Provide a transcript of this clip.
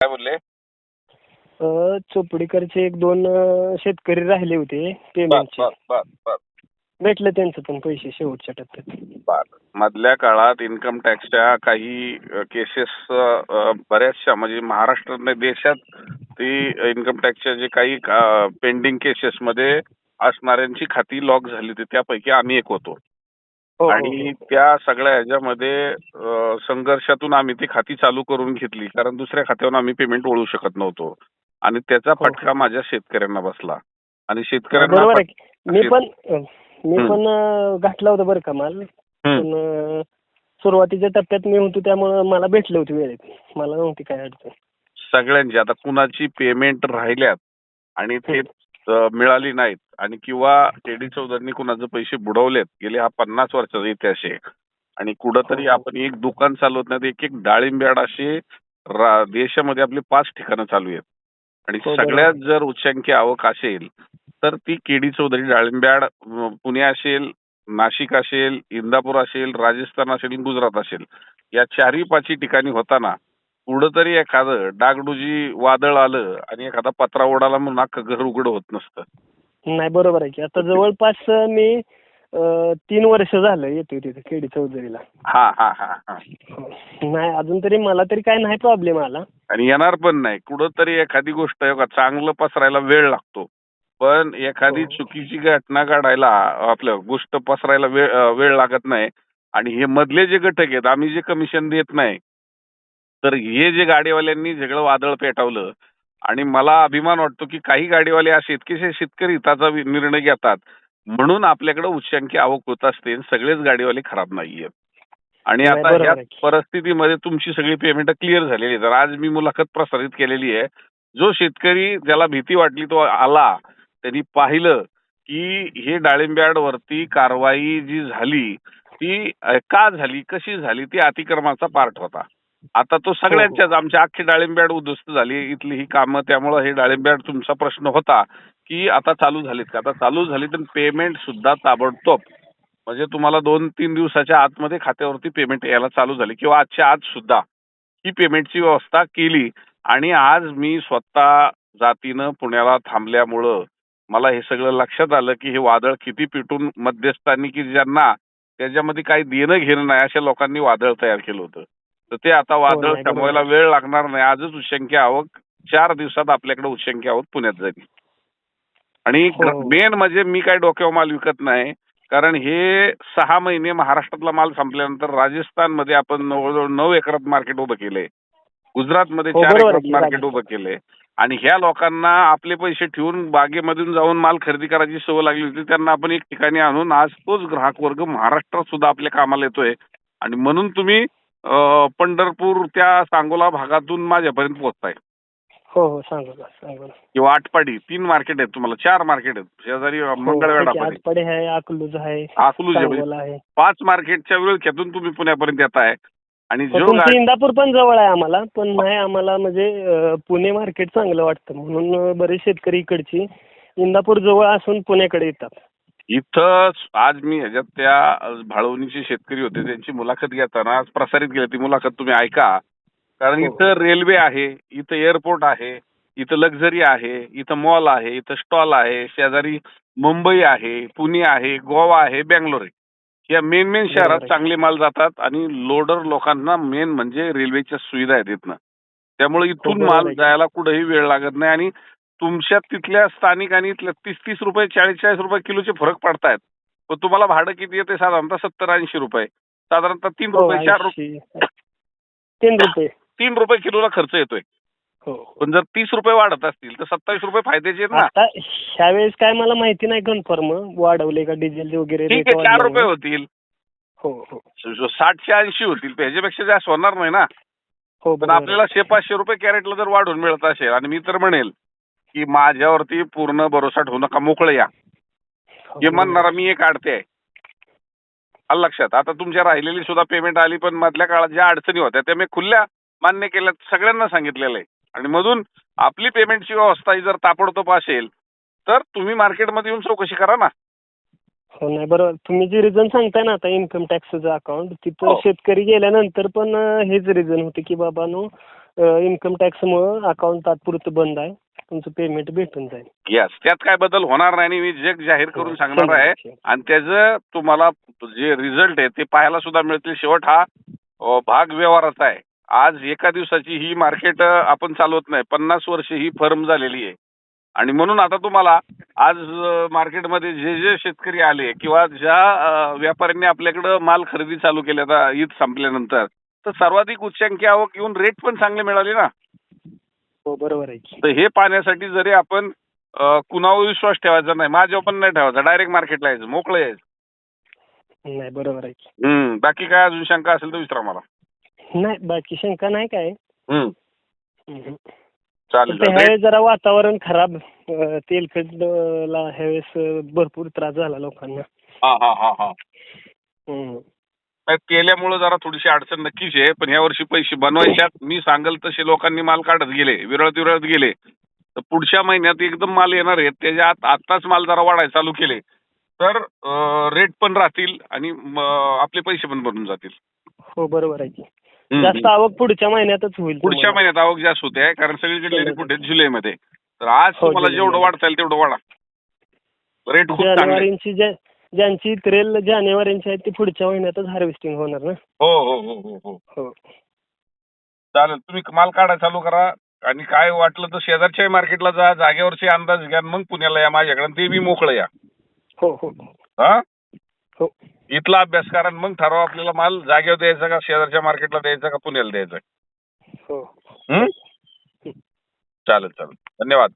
काय बोलले? चोपडीकरचे एक दोन शेतकरी राहिले होते बर पेमेंटचे. बर बर बर भेटले त्यांचं पण पैसे शेवटच्या टप्प्यात. बर. मधल्या काळात इन्कम टॅक्सच्या काही केसेस बऱ्याचशा म्हणजे महाराष्ट्र नाही देशात ती इन्कम टॅक्सच्या जे काही पेंडिंग केसेस मध्ये असणाऱ्यांची खाती लॉक झाली होती. त्यापैकी आम्ही एक होतो. हो हो आणि त्या सगळ्या ह्याच्यामध्ये संघर्षातून आम्ही ती खाती चालू करून घेतली, कारण दुसऱ्या खात्यावरून आम्ही पेमेंट वळू शकत नव्हतो. आणि त्याचा हो फटका माझ्या शेतकऱ्यांना बसला. आणि नाही, शेतकऱ्यांना बरोबर आहे. मी शेत- पण मी हम्म, पण घातला होता बरं का माल. हम्म. पण सुरुवातीच्या टप्प्यात मी होतो त्यामुळं मला भेटले होते वेळेत. मला नव्हती काय अडचण. सगळ्यांची आता कुणाची पेमेंट राहिल्यात आणि ते हम्म. मिळाली नाहीत, आणि किंवा टेडी चौधरींनी कुणाचे पैसे बुडवलेत, गेले हा 50 वर्षाचा इतिहास आहे. आणि हो कुठंतरी हो आपण एक दुकान चालवत नाही, एक एक डाळिंब्याड असे देशामध्ये आपले 5 ठिकाणं चालू आहेत. आणि हो बरोबर सगळ्यात आहे. जर उच्चांकी आवक असेल तर ती केडी चौधरी डाळिंब्याड पुणे असेल, नाशिक असेल, इंदापूर असेल, राजस्थान असेल, गुजरात असेल, या 4-5 ठिकाणी होताना कुठंतरी एखादं डागडुजी वादळ आलं आणि एखादा पत्रा उडाला म्हणून अख्खं घर उघड होत नसतं. नाही, बरोबर आहे की आता जवळपास मी 3 वर्ष झालं येतोय तिथे केडी चौधरीला. हा हा हा हा. हो. नाही, अजून तरी मला तरी काय नाही प्रॉब्लेम आला. आणि येणार पण नाही. कुठंतरी एखादी गोष्ट आहे का, चांगलं पसरायला वेळ लागतो, पण एखादी हो चुकीची घटना घडायला आपलं गोष्ट पसरायला वेळ लागत नाही. आणि हे मधले जे घटक आहेत, आम्ही जे कमिशन देत नाही, तर हे जे गाडीवाल्यांनी सगळं वादळ पेटवलं. आणि मला अभिमान वाटतो की काही गाडीवाले असे इतकेसे शेतकरी हिताचा निर्णय घेतात, म्हणून आपल्याकडे उच्चांकी आवक होत असते. सगळेच गाडीवाले खराब नाहीयेत. आणि नाही, आता ह्या बरोबर आहे की. परिस्थितीमध्ये तुमची सगळी पेमेंट क्लिअर झालेली आहे. तर आज मी मुलाखत प्रसारित केलेली आहे. जो शेतकरी ज्याला भीती वाटली तो आला, त्यांनी पाहिलं की हे डाळिंब्याडवरती कारवाई जी झाली ती का झाली, कशी झाली, ती अतिक्रमणाचा पार्ट होता. आता तो हो हो सगळ्यांच्याच आमच्या अख्खी डाळिंब्याड उद्ध्वस्त झाली इथली ही कामं. त्यामुळे हे डाळिंब्याड तुमचा प्रश्न होता की आता चालू झालीत का, आता चालू झाली, तर पेमेंट सुद्धा ताबडतोब म्हणजे तुम्हाला 2-3 दिवसाच्या आतमध्ये खात्यावरती पेमेंट यायला चालू झाली, किंवा आजच्या आज सुद्धा ही पेमेंटची व्यवस्था केली. आणि आज मी स्वतः जातीनं पुण्याला थांबल्यामुळं मला हे सगळं लक्षात आलं की हे वादळ किती पिटून मध्यस्थांनी, की ज्यांना त्याच्यामध्ये काही देणं घेणं नाही अशा लोकांनी वादळ तयार केलं होतं. तर ते आता हो वादळ नाही, बरोबर शमवायला आहे. वेळ लागणार नाही. आजच उच्चांकी आवक 4 दिवसात आपल्याकडे उच्चांकी आवक पुण्यात झाली. आणि हो हो मेन म्हणजे मी काय डोक्यावर माल विकत नाही, कारण हे 6 महिने महाराष्ट्रातला माल संपल्यानंतर राजस्थानमध्ये आपण जवळजवळ 9 एकरात मार्केट उभं केलंय. गुजरातमध्ये हो 4 बरोबर आहे एकरात की मार्केट उभं राजस्थान. केलंय. आणि ह्या लोकांना आपले पैसे ठेवून बागेमधून जाऊन माल खरेदी करायची सवय लागली होती. त्यांना आपण एक ठिकाणी आणून आज तोच ग्राहक वर्ग महाराष्ट्रात सुद्धा आपल्या कामाला येतोय. आणि म्हणून तुम्ही पंढरपूर त्या सांगोला भागातून माझ्यापर्यंत पोहोचताय. हो हो सांगू ना सांगू ना. किंवा आटपाडी 3 मार्केट आहेत, तुम्हाला 4 मार्केट आहेत शेजारी हो आहे की मंगळवेढामध्ये, आटपाडी आहे, अकलूज आहे, अकलूज आहे. म्हणजे सांगोला आहे. 5 मार्केटच्या विळख्यातून तुम्ही पुण्यापर्यंत येताय. आणि हो, जो तुमचं इंदापूर पण जवळ आहे आम्हाला, पण नाही आम्हाला म्हणजे पुणे मार्केट चांगलं वाटतं म्हणून बरेच शेतकरी इकडची इंदापूर जवळ असून पुण्याकडे येतात. इथं आज मी ह्याच्यात त्या भाळवणीचे शेतकरी होते, त्यांची मुलाखत घेताना आज प्रसारित केली ती मुलाखत, तुम्ही ऐका. कारण हो इथं रेल्वे आहे, इथं एअरपोर्ट आहे, इथं लक्झरी आहे, इथं मॉल आहे, इथं स्टॉल आहे, शेजारी मुंबई आहे, पुणे आहे, गोवा आहे, बेंगलोर आहे. या मेन शहरात बरोबर आहे. चांगले माल जातात. आणि लोडर लोकांना मेन म्हणजे रेल्वेच्या सुविधा आहेत इथनं. त्यामुळे हो इथून बरोबर माल आहे की. जायला कुठेही वेळ लागत नाही. आणि तुमच्या तिथल्या स्थानिक आणि इथल्या 30-30 रुपये, 40-40 रुपये किलोचे फरक पडतायत. पण तुम्हाला भाडं किती येते? साधारणतः 70-80 रुपये. साधारणतः 3 हो रुपये, 4 80 रुपये, 3 रुपये. 3 रुपये किलोला खर्च येतोय. हो. पण जर 30 रुपये वाढत असतील तर 27 रुपये फायद्याचे आहेत ना. आता ह्यावेळेस काय मला माहिती नाही कन्फर्म वाढवले का डिझेल वगैरे ठीक रेट आहे, 4 रुपये वाढल्यामुळे. होतील, हो हो 60-80 होतील, ह्याच्यापेक्षा जास्त होणार नाही ना. हो पण बरोबर आहे. आपल्याला 100-500 रुपये कॅरेटला जर वाढून मिळत असेल, आणि मी तर म्हणेल की माझ्यावरती पूर्ण भरोसा ठेवू नका, मोकळं या. हो, हे बरोबर म्हणणारा आहे. मी एक आडते आहे. आलं लक्षात. आता तुमच्या राहिलेली सुद्धा पेमेंट आली, पण मधल्या काळात ज्या अडचणी होत्या त्या मी खुल्या मान्य केल्या, सगळ्यांना सांगितलेलं आहे. आणि मधून आपली पेमेंटची व्यवस्था ही जर ताबडतोब असेल तर तुम्ही मार्केटमध्ये येऊन चौकशी करा ना. हो नाही बरोबर. तुम्ही जे रिझन सांगताय ना आता इन्कम टॅक्सचं अकाउंट तिथं हो. शेतकरी गेल्यानंतर पण हेच रिझन होते की बाबा नो इन्कम टॅक्समुळं अकाउंट तात्पुरतं बंद आहे. तुमचं पेमेंट भेटून जाईल. येस, त्यात काय बदल होणार नाही आणि मी जग जाहीर करून सांगणार आहे. 100%. आणि त्याचं तुम्हाला जे रिझल्ट आहे ते पाहायला सुद्धा मिळतील. शेवट हा भाग व्यवहाराचा आहे. आज एका दिवसाची ही मार्केट आपण चालवत नाही, 50 वर्ष ही फर्म झालेली आहे. आणि म्हणून आता तुम्हाला आज मार्केटमध्ये जे जे शेतकरी आले किंवा ज्या व्यापाऱ्यांनी आपल्याकडं माल खरेदी चालू केली आता ईद संपल्यानंतर, तर सर्वाधिक उच्चांकी आवक येऊन रेट पण चांगले मिळाले ना. हो, बरोबर आहे की. तर हे पाहण्यासाठी जरी आपण कुणावर विश्वास ठेवायचा नाही, माझ्यावर पण नाही ठेवायचा, डायरेक्ट मार्केटला यायचं, मोकळं यायचं. नाही, बरोबर आहे की. बाकी काय अजून शंका असेल तर विचारा मला. नाही, बाकी शंका नाही काय. हम्म. हम्म. चालेल फक्त ह्यावेळेस जरा वातावरण खराब, तेलकटला ह्यावेळेस भरपूर त्रास झाला लोकांना. हा. हम्म. केल्यामुळे जरा थोडीशी अडचण नक्कीच आहे, पण या वर्षी पैसे बनवायच्यात. मी सांगेल तसे लोकांनी माल काढत गेले, विरळत गेले, तर पुढच्या महिन्यात एकदम माल येणार आहेत. त्याच्या आत्ताच माल जरा वाढायला चालू केले तर रेट पण राहतील आणि आपले पैसे पण बनून जातील. हो, बरोबर आहे की. जास्त आवक पुढच्या महिन्यातच होईल. पुढच्या महिन्यात आवक जास्त होते, कारण सगळीकडे रिपोर्ट आहेत जुलैमध्ये. तर आज तुम्हाला जेवढं वाढता येईल तेवढं वाढा. रेट खूप चांगले. जानेवारीची ज्यांची इतरेल जानेवारीची आहेत ती पुढच्या महिन्यातच हार्वेस्टिंग होणार ना. हो. चालेल, तुम्ही माल काढा चालू करा. आणि काय वाटलं तर शेजारच्या मार्केटला जा, जागेवरचे अंदाज घ्या, मग पुण्याला या माझ्याकडे, ते बी मोकळं या. हो. हा, हो. इथला अभ्यास करा मग ठरवा आपल्याला माल जागेवर द्यायचा का शेजारच्या मार्केटला द्यायचा का पुण्याला द्यायचा. हो. चालेल, धन्यवाद.